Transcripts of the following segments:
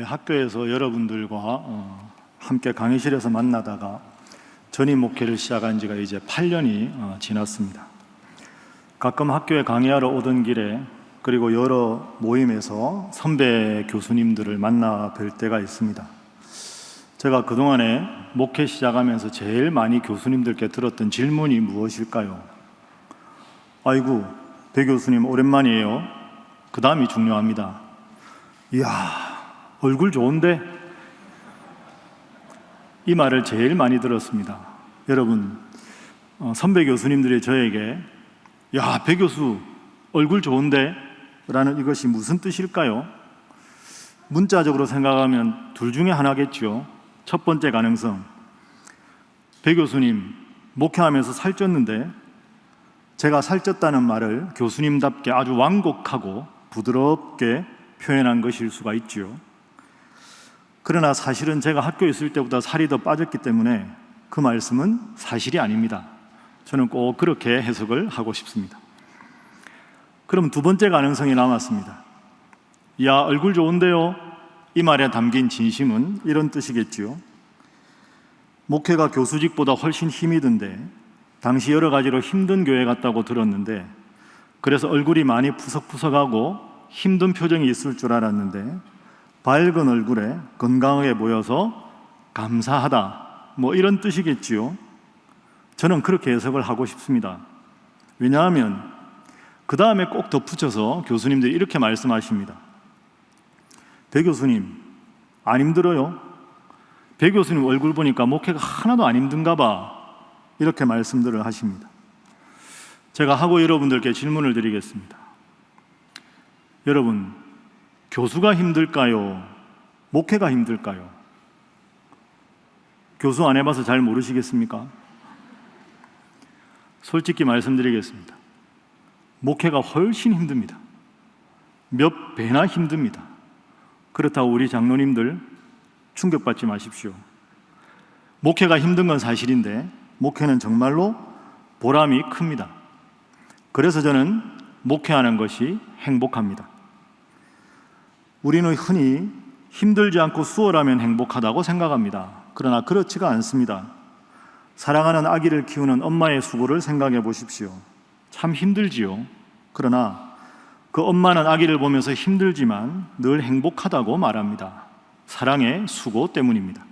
학교에서 여러분들과 함께 강의실에서 만나다가 전임 목회를 시작한 지가 이제 8년이 지났습니다. 가끔 학교에 강의하러 오던 길에 그리고 여러 모임에서 선배 교수님들을 만나 뵐 때가 있습니다. 제가 그동안에 목회 시작하면서 제일 많이 교수님들께 들었던 질문이 무엇일까요? 아이고, 배 교수님 오랜만이에요. 그 다음이 중요합니다. 이야, 얼굴 좋은데? 이 말을 제일 많이 들었습니다. 여러분, 선배 교수님들이 저에게 야, 배 교수 얼굴 좋은데? 라는 이것이 무슨 뜻일까요? 문자적으로 생각하면 둘 중에 하나겠죠. 첫 번째 가능성, 배 교수님 목회하면서 살쪘는데 제가 살쪘다는 말을 교수님답게 아주 완곡하고 부드럽게 표현한 것일 수가 있지요. 그러나 사실은 제가 학교에 있을 때보다 살이 더 빠졌기 때문에 그 말씀은 사실이 아닙니다. 저는 꼭 그렇게 해석을 하고 싶습니다. 그럼 두 번째 가능성이 남았습니다. 야, 얼굴 좋은데요? 이 말에 담긴 진심은 이런 뜻이겠지요. 목회가 교수직보다 훨씬 힘이 든데 당시 여러 가지로 힘든 교회 같다고 들었는데 그래서 얼굴이 많이 푸석푸석하고 힘든 표정이 있을 줄 알았는데 밝은 얼굴에 건강하게 보여서 감사하다, 뭐 이런 뜻이겠지요. 저는 그렇게 해석을 하고 싶습니다. 왜냐하면 그 다음에 꼭 덧붙여서 교수님들이 이렇게 말씀하십니다. 배 교수님 안 힘들어요? 배 교수님 얼굴 보니까 목회가 하나도 안 힘든가 봐, 이렇게 말씀들을 하십니다. 제가 하고 여러분들께 질문을 드리겠습니다. 여러분, 교수가 힘들까요? 목회가 힘들까요? 교수 안 해봐서 잘 모르시겠습니까? 솔직히 말씀드리겠습니다. 목회가 훨씬 힘듭니다. 몇 배나 힘듭니다. 그렇다고 우리 장로님들 충격받지 마십시오. 목회가 힘든 건 사실인데 목회는 정말로 보람이 큽니다. 그래서 저는 목회하는 것이 행복합니다. 우리는 흔히 힘들지 않고 수월하면 행복하다고 생각합니다. 그러나 그렇지가 않습니다. 사랑하는 아기를 키우는 엄마의 수고를 생각해 보십시오. 참 힘들지요. 그러나 그 엄마는 아기를 보면서 힘들지만 늘 행복하다고 말합니다. 사랑의 수고 때문입니다.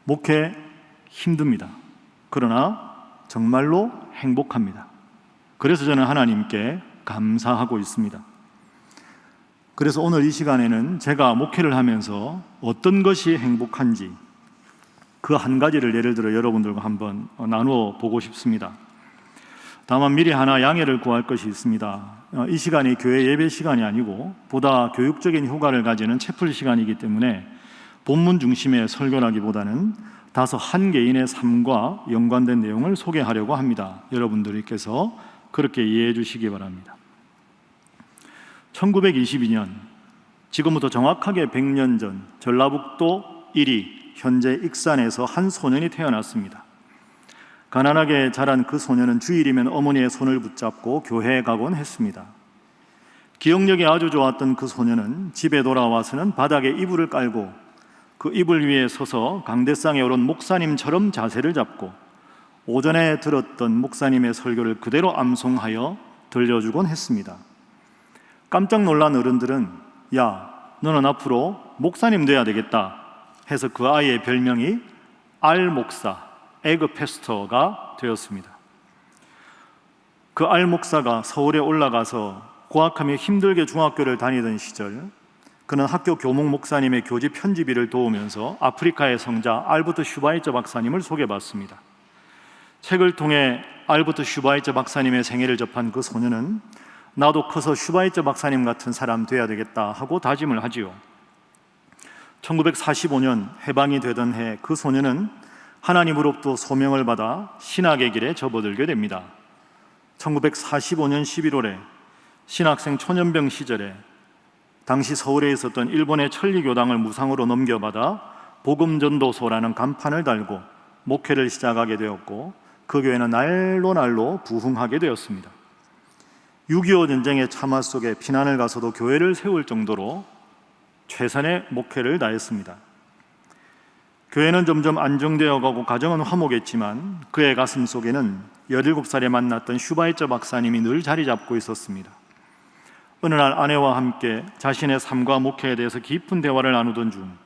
목회 힘듭니다. 그러나 정말로 행복합니다. 그래서 저는 하나님께 감사하고 있습니다. 그래서 오늘 이 시간에는 제가 목회를 하면서 어떤 것이 행복한지 그 한 가지를 예를 들어 여러분들과 한번 나누어 보고 싶습니다. 다만 미리 하나 양해를 구할 것이 있습니다. 이 시간이 교회 예배 시간이 아니고 보다 교육적인 효과를 가지는 채플 시간이기 때문에 본문 중심의 설교라기보다는 다소 한 개인의 삶과 연관된 내용을 소개하려고 합니다. 여러분들께서 그렇게 이해해 주시기 바랍니다. 1922년, 지금부터 정확하게 100년 전 전라북도 1위 현재 익산에서 한 소년이 태어났습니다. 가난하게 자란 그 소년은 주일이면 어머니의 손을 붙잡고 교회에 가곤 했습니다. 기억력이 아주 좋았던 그 소년은 집에 돌아와서는 바닥에 이불을 깔고 그 이불 위에 서서 강대상에 오른 목사님처럼 자세를 잡고 오전에 들었던 목사님의 설교를 그대로 암송하여 들려주곤 했습니다. 깜짝 놀란 어른들은 야, 너는 앞으로 목사님 돼야 되겠다 해서 그 아이의 별명이 알목사, 에그 패스터가 되었습니다. 그 알목사가 서울에 올라가서 고학하며 힘들게 중학교를 다니던 시절 그는 학교 교목 목사님의 교지 편집일을 도우면서 아프리카의 성자 알버트 슈바이처 박사님을 소개받습니다. 책을 통해 알버트 슈바이처 박사님의 생애를 접한 그 소년은 나도 커서 슈바이처 박사님 같은 사람 돼야 되겠다 하고 다짐을 하지요. 1945년 해방이 되던 해 그 소년은 하나님으로부터 소명을 받아 신학의 길에 접어들게 됩니다. 1945년 11월에 신학생 초년병 시절에 당시 서울에 있었던 일본의 천리교당을 무상으로 넘겨받아 복음전도소라는 간판을 달고 목회를 시작하게 되었고 그 교회는 날로 부흥하게 되었습니다. 6.25 전쟁의 참화 속에 피난을 가서도 교회를 세울 정도로 최선의 목회를 다했습니다. 교회는 점점 안정되어 가고 가정은 화목했지만 그의 가슴 속에는 17살에 만났던 슈바이처 박사님이 늘 자리 잡고 있었습니다. 어느 날 아내와 함께 자신의 삶과 목회에 대해서 깊은 대화를 나누던 중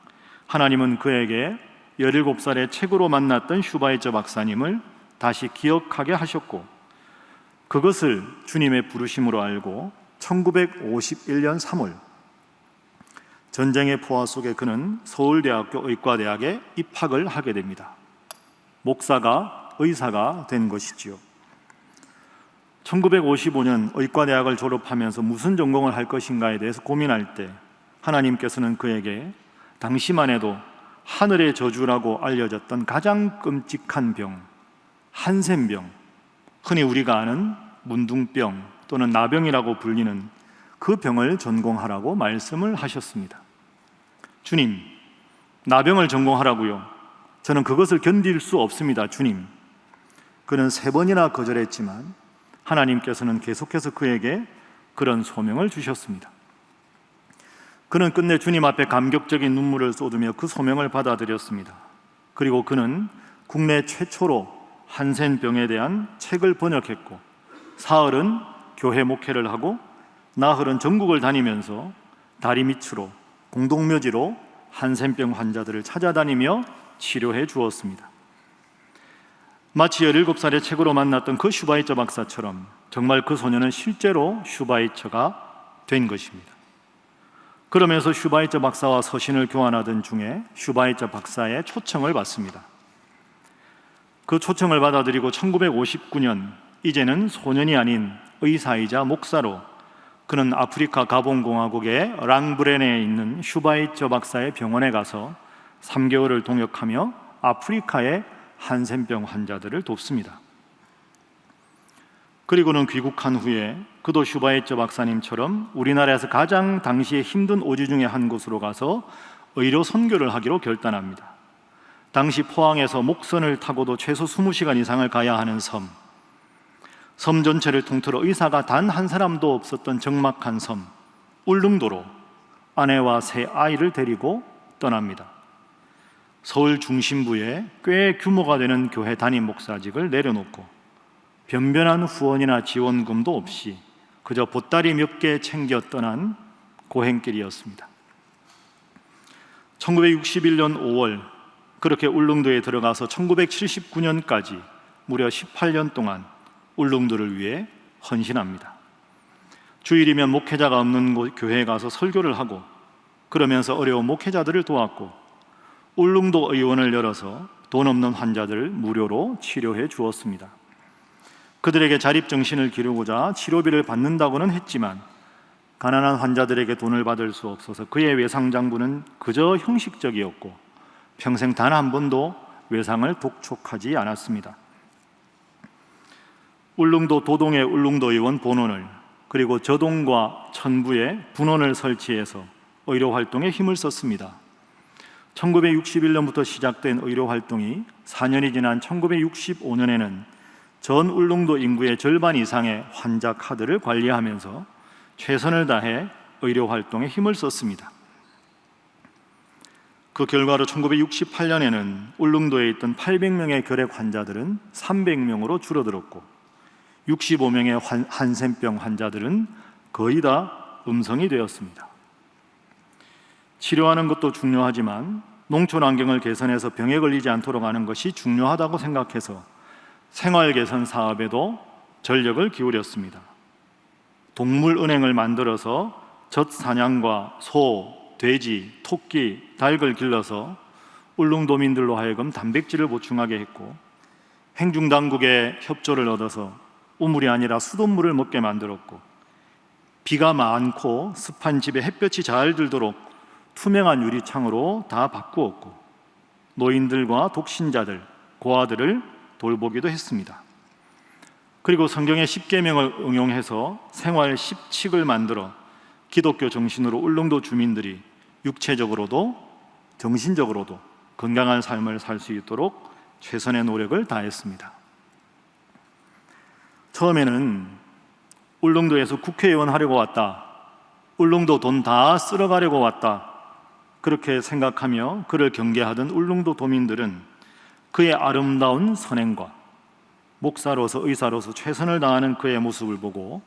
하나님은 그에게 17살에 책으로 만났던 슈바이처 박사님을 다시 기억하게 하셨고, 그것을 주님의 부르심으로 알고 1951년 3월 전쟁의 포화 속에 그는 서울대학교 의과대학에 입학을 하게 됩니다. 목사가 의사가 된 것이지요. 1955년 의과대학을 졸업하면서 무슨 전공을 할 것인가에 대해서 고민할 때 하나님께서는 그에게 당시만 해도 하늘의 저주라고 알려졌던 가장 끔찍한 병, 한센병, 흔히 우리가 아는 문둥병 또는 나병이라고 불리는 그 병을 전공하라고 말씀을 하셨습니다. 주님, 나병을 전공하라고요? 저는 그것을 견딜 수 없습니다, 주님. 그는 3번이나 거절했지만 하나님께서는 계속해서 그에게 그런 소명을 주셨습니다. 그는 끝내 주님 앞에 감격적인 눈물을 쏟으며 그 소명을 받아들였습니다. 그리고 그는 국내 최초로 한센병에 대한 책을 번역했고, 사흘은 교회 목회를 하고 나흘은 전국을 다니면서 다리 밑으로 공동묘지로 한센병 환자들을 찾아다니며 치료해 주었습니다. 마치 17살에 책으로 만났던 그 슈바이처 박사처럼 정말 그 소녀는 실제로 슈바이처가 된 것입니다. 그러면서 슈바이처 박사와 서신을 교환하던 중에 슈바이처 박사의 초청을 받습니다. 그 초청을 받아들이고 1959년 이제는 소년이 아닌 의사이자 목사로 그는 아프리카 가봉공화국의 랑브렌에 있는 슈바이처 박사의 병원에 가서 3개월을 동역하며 아프리카의 한센병 환자들을 돕습니다. 그리고는 귀국한 후에 그도 슈바이처 박사님처럼 우리나라에서 가장 당시에 힘든 오지 중에 한 곳으로 가서 의료 선교를 하기로 결단합니다. 당시 포항에서 목선을 타고도 최소 20시간 이상을 가야 하는 섬 전체를 통틀어 의사가 단 한 사람도 없었던 적막한 섬 울릉도로 아내와 3아이를 데리고 떠납니다. 서울 중심부에 꽤 규모가 되는 교회 담임 목사직을 내려놓고 변변한 후원이나 지원금도 없이 그저 보따리 몇 개 챙겨 떠난 고행길이었습니다. 1961년 5월 그렇게 울릉도에 들어가서 1979년까지 무려 18년 동안 울릉도를 위해 헌신합니다. 주일이면 목회자가 없는 곳 교회에 가서 설교를 하고 그러면서 어려운 목회자들을 도왔고 울릉도 의원을 열어서 돈 없는 환자들을 무료로 치료해 주었습니다. 그들에게 자립정신을 기르고자 치료비를 받는다고는 했지만 가난한 환자들에게 돈을 받을 수 없어서 그의 외상장부는 그저 형식적이었고 평생 단 한 번도 외상을 독촉하지 않았습니다. 울릉도 도동의 울릉도 의원 본원을 그리고 저동과 천부에 분원을 설치해서 의료활동에 힘을 썼습니다. 1961년부터 시작된 의료활동이 4년이 지난 1965년에는 전 울릉도 인구의 절반 이상의 환자 카드를 관리하면서 최선을 다해 의료활동에 힘을 썼습니다. 그 결과로 1968년에는 울릉도에 있던 800명의 결핵 환자들은 300명으로 줄어들었고 65명의 한센병 환자들은 거의 다 음성이 되었습니다. 치료하는 것도 중요하지만 농촌 환경을 개선해서 병에 걸리지 않도록 하는 것이 중요하다고 생각해서 생활 개선 사업에도 전력을 기울였습니다. 동물은행을 만들어서 젖 사냥과 소, 돼지, 토끼, 닭을 길러서 울릉도민들로 하여금 단백질을 보충하게 했고 행중당국의 협조를 얻어서 우물이 아니라 수돗물을 먹게 만들었고 비가 많고 습한 집에 햇볕이 잘 들도록 투명한 유리창으로 다 바꾸었고 노인들과 독신자들, 고아들을 돌보기도 했습니다. 그리고 성경의 10계명을 응용해서 생활 10칙을 만들어 기독교 정신으로 울릉도 주민들이 육체적으로도 정신적으로도 건강한 삶을 살 수 있도록 최선의 노력을 다했습니다. 처음에는 울릉도에서 국회의원 하려고 왔다, 울릉도 돈 다 쓸어가려고 왔다 그렇게 생각하며 그를 경계하던 울릉도 도민들은 그의 아름다운 선행과 목사로서 의사로서 최선을 다하는 그의 모습을 보고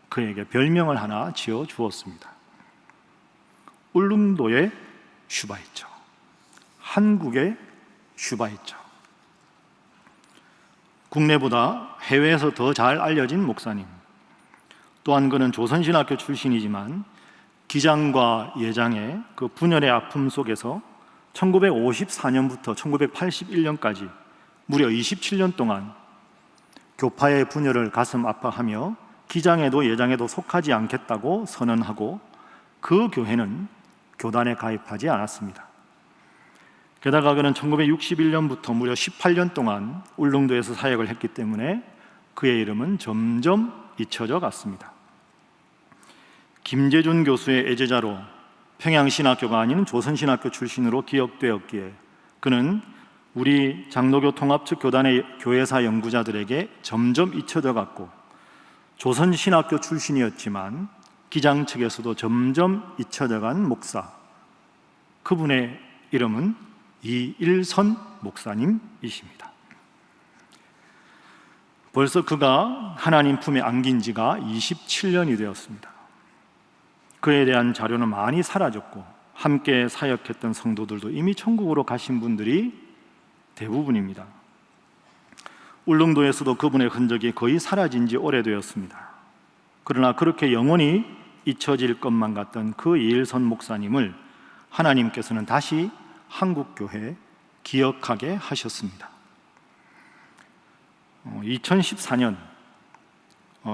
그에게 별명을 하나 지어 주었습니다. 울릉도의 슈바이처, 한국의 슈바이처. 국내보다 해외에서 더 잘 알려진 목사님. 또한 그는 조선신학교 출신이지만 기장과 예장의 그 분열의 아픔 속에서 1954년부터 1981년까지 무려 27년 동안 교파의 분열을 가슴 아파하며 기장에도 예장에도 속하지 않겠다고 선언하고 그 교회는 교단에 가입하지 않았습니다. 게다가 그는 1961년부터 무려 18년 동안 울릉도에서 사역을 했기 때문에 그의 이름은 점점 잊혀져 갔습니다. 김재준 교수의 애제자로 평양신학교가 아닌 조선신학교 출신으로 기억되었기에 그는 우리 장로교 통합 측 교단의 교회사 연구자들에게 점점 잊혀져 갔고, 조선신학교 출신이었지만 기장 측에서도 점점 잊혀져 간 목사, 그분의 이름은 이일선 목사님이십니다. 벌써 그가 하나님 품에 안긴 지가 27년이 되었습니다. 그에 대한 자료는 많이 사라졌고 함께 사역했던 성도들도 이미 천국으로 가신 분들이 대부분입니다. 울릉도에서도 그분의 흔적이 거의 사라진 지 오래되었습니다. 그러나 그렇게 영원히 잊혀질 것만 같던 그 이일선 목사님을 하나님께서는 다시 한국교회에 기억하게 하셨습니다. 2014년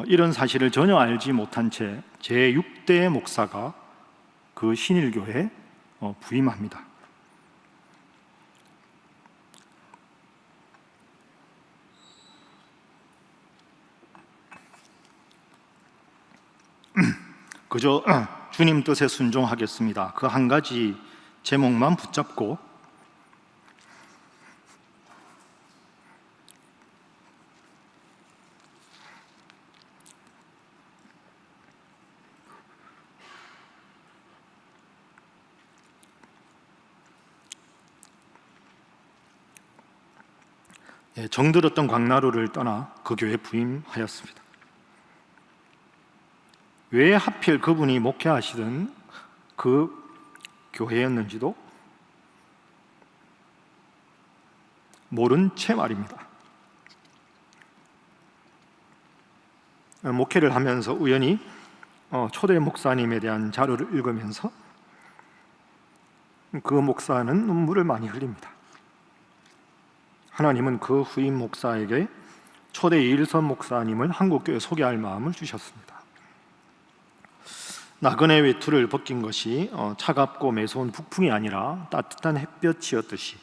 이런 사실을 전혀 알지 못한 채 제6대 목사가 그 신일교회에 부임합니다. 그저 주님 뜻에 순종하겠습니다. 그 한 가지 제목만 붙잡고 정들었던 광나루를 떠나 그 교회에 부임하였습니다. 왜 하필 그분이 목회하시던 그 교회였는지도 모른 채 말입니다. 목회를 하면서 우연히 초대 목사님에 대한 자료를 읽으면서 그 목사는 눈물을 많이 흘립니다. 하나님은 그 후임 목사에게 초대 이일선 목사님을 한국교회에 소개할 마음을 주셨습니다. 나그네 외투를 벗긴 것이 차갑고 매서운 북풍이 아니라 따뜻한 햇볕이었듯이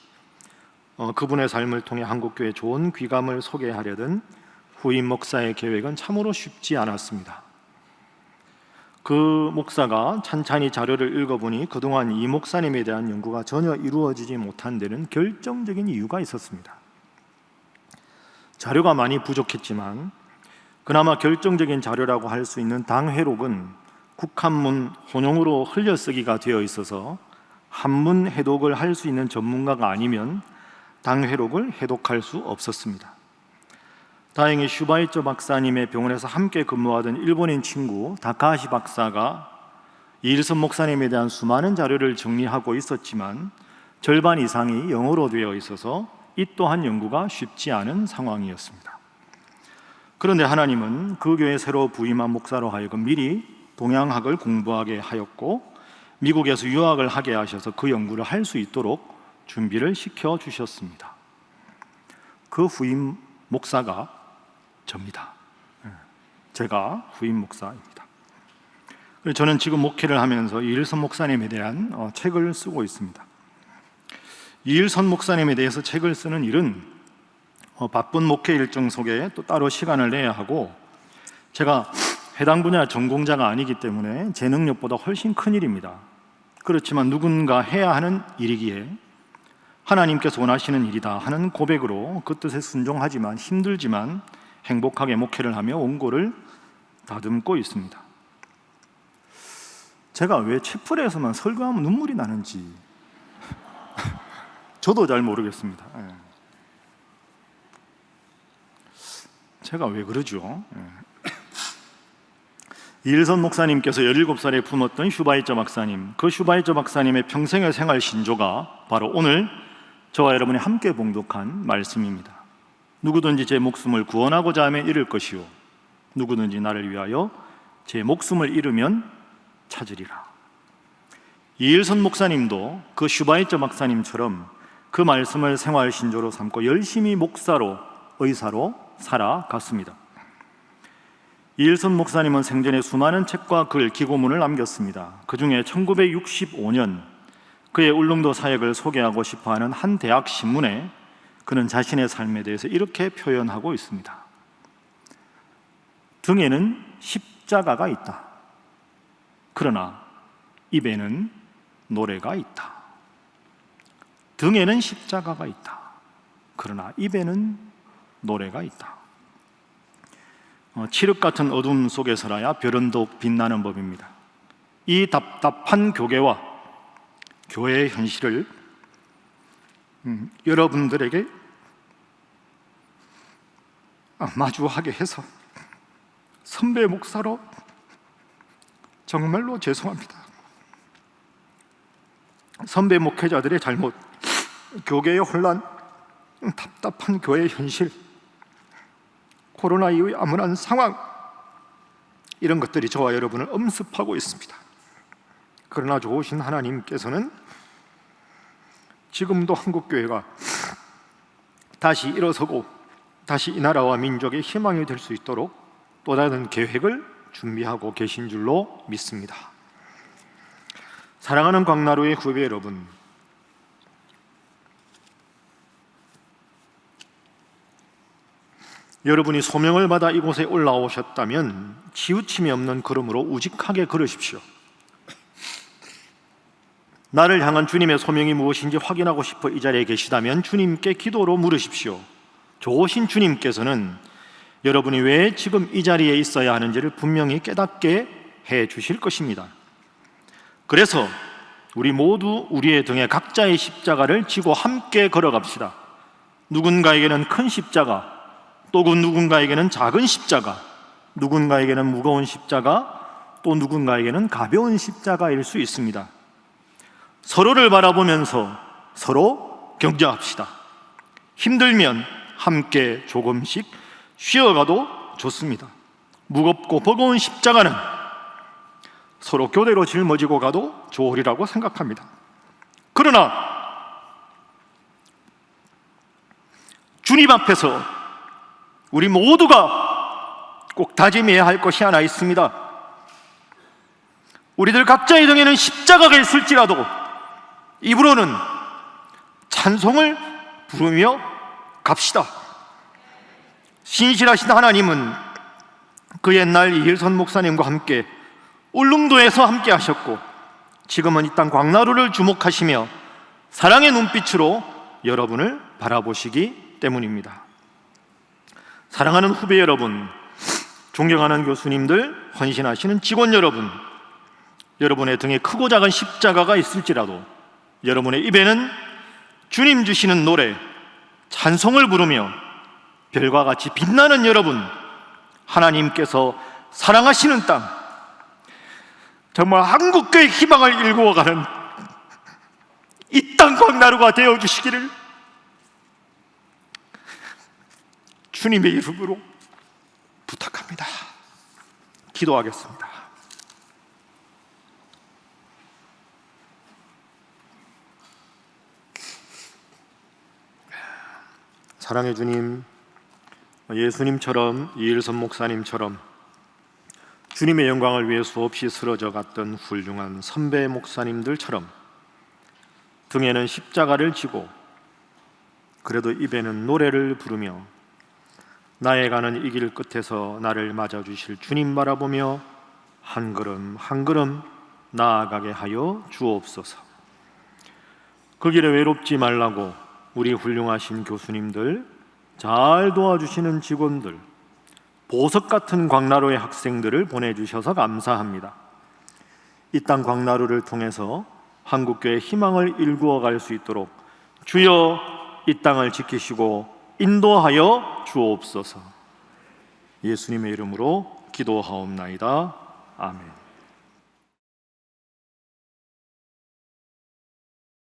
그분의 삶을 통해 한국교회에 좋은 귀감을 소개하려던 후임 목사의 계획은 참으로 쉽지 않았습니다. 그 목사가 찬찬히 자료를 읽어보니 그동안 이 목사님에 대한 연구가 전혀 이루어지지 못한 데는 결정적인 이유가 있었습니다. 자료가 많이 부족했지만 그나마 결정적인 자료라고 할 수 있는 당회록은 국한문 혼용으로 흘려쓰기가 되어 있어서 한문 해독을 할 수 있는 전문가가 아니면 당회록을 해독할 수 없었습니다. 다행히 슈바이처 박사님의 병원에서 함께 근무하던 일본인 친구 다카하시 박사가 이일선 목사님에 대한 수많은 자료를 정리하고 있었지만 절반 이상이 영어로 되어 있어서 이 또한 연구가 쉽지 않은 상황이었습니다. 그런데 하나님은 그 교회 새로 부임한 목사로 하여금 미리 동양학을 공부하게 하였고 미국에서 유학을 하게 하셔서 그 연구를 할 수 있도록 준비를 시켜 주셨습니다. 그 후임 목사가 접니다. 제가 후임 목사입니다. 저는 지금 목회를 하면서 이일선 목사님에 대한 책을 쓰고 있습니다. 이일선 목사님에 대해서 책을 쓰는 일은 바쁜 목회 일정 속에 또 따로 시간을 내야 하고 제가 해당 분야 전공자가 아니기 때문에 제 능력보다 훨씬 큰 일입니다. 그렇지만 누군가 해야 하는 일이기에 하나님께서 원하시는 일이다 하는 고백으로 그 뜻에 순종하지만 힘들지만 행복하게 목회를 하며 원고를 다듬고 있습니다. 제가 왜 채플에서만 설교하면 눈물이 나는지 저도 잘 모르겠습니다. 제가 왜 그러죠? 이일선 목사님께서 17살에 품었던 슈바이처 박사님, 그 슈바이처 박사님의 평생의 생활 신조가 바로 오늘 저와 여러분이 함께 봉독한 말씀입니다. 누구든지 제 목숨을 구원하고자 하면 잃을 것이요 누구든지 나를 위하여 제 목숨을 잃으면 찾으리라. 이일선 목사님도 그 슈바이처 박사님처럼 그 말씀을 생활 신조로 삼고 열심히 목사로, 의사로 살아갔습니다. 이일선 목사님은 생전에 수많은 책과 글, 기고문을 남겼습니다. 그 중에 1965년 그의 울릉도 사역을 소개하고 싶어하는 한 대학 신문에 그는 자신의 삶에 대해서 이렇게 표현하고 있습니다. 등에는 십자가가 있다. 그러나 입에는 노래가 있다. 등에는 십자가가 있다. 그러나 입에는 노래가 있다. 칠흑 같은 어둠 속에서라야 별은 더욱 빛나는 법입니다. 이 답답한 교계와 교회의 현실을 여러분들에게 마주하게 해서 선배 목사로 정말로 죄송합니다. 선배 목회자들의 잘못, 교계의 혼란, 답답한 교회의 현실, 코로나 이후의 암울한 상황, 이런 것들이 저와 여러분을 엄습하고 있습니다. 그러나 좋으신 하나님께서는 지금도 한국교회가 다시 일어서고 다시 이 나라와 민족의 희망이 될 수 있도록 또 다른 계획을 준비하고 계신 줄로 믿습니다. 사랑하는 광나루의 후배 여러분, 여러분이 소명을 받아 이곳에 올라오셨다면 치우침이 없는 걸음으로 우직하게 걸으십시오. 나를 향한 주님의 소명이 무엇인지 확인하고 싶어 이 자리에 계시다면 주님께 기도로 물으십시오. 좋으신 주님께서는 여러분이 왜 지금 이 자리에 있어야 하는지를 분명히 깨닫게 해 주실 것입니다. 그래서 우리 모두 우리의 등에 각자의 십자가를 지고 함께 걸어갑시다. 누군가에게는 큰 십자가, 또 누군가에게는 작은 십자가, 누군가에게는 무거운 십자가, 또 누군가에게는 가벼운 십자가일 수 있습니다. 서로를 바라보면서 서로 격려합시다. 힘들면 함께 조금씩 쉬어가도 좋습니다. 무겁고 버거운 십자가는 서로 교대로 짊어지고 가도 좋으리라고 생각합니다. 그러나 주님 앞에서 우리 모두가 꼭 다짐해야 할 것이 하나 있습니다. 우리들 각자의 등에는 십자가가 있을지라도 입으로는 찬송을 부르며 갑시다. 신실하신 하나님은 그 옛날 이일선 목사님과 함께 울릉도에서 함께 하셨고 지금은 이 땅 광나루를 주목하시며 사랑의 눈빛으로 여러분을 바라보시기 때문입니다. 사랑하는 후배 여러분, 존경하는 교수님들, 헌신하시는 직원 여러분, 여러분의 등에 크고 작은 십자가가 있을지라도 여러분의 입에는 주님 주시는 노래, 찬송을 부르며 별과 같이 빛나는 여러분, 하나님께서 사랑하시는 땅, 정말 한국교회 희망을 일구어가는 이 땅 광나루가 되어주시기를 주님의 이름으로 부탁합니다. 기도하겠습니다. 사랑의 주님, 예수님처럼 이일선 목사님처럼 주님의 영광을 위해 수없이 쓰러져 갔던 훌륭한 선배 목사님들처럼 등에는 십자가를 지고 그래도 입에는 노래를 부르며 나의 가는 이 길 끝에서 나를 맞아주실 주님 바라보며 한 걸음 한 걸음 나아가게 하여 주옵소서. 그 길에 외롭지 말라고 우리 훌륭하신 교수님들, 잘 도와주시는 직원들, 보석 같은 광나루의 학생들을 보내주셔서 감사합니다. 이 땅 광나루를 통해서 한국교회의 희망을 일구어 갈 수 있도록 주여 이 땅을 지키시고 인도하여 주옵소서. 예수님의 이름으로 기도하옵나이다. 아멘.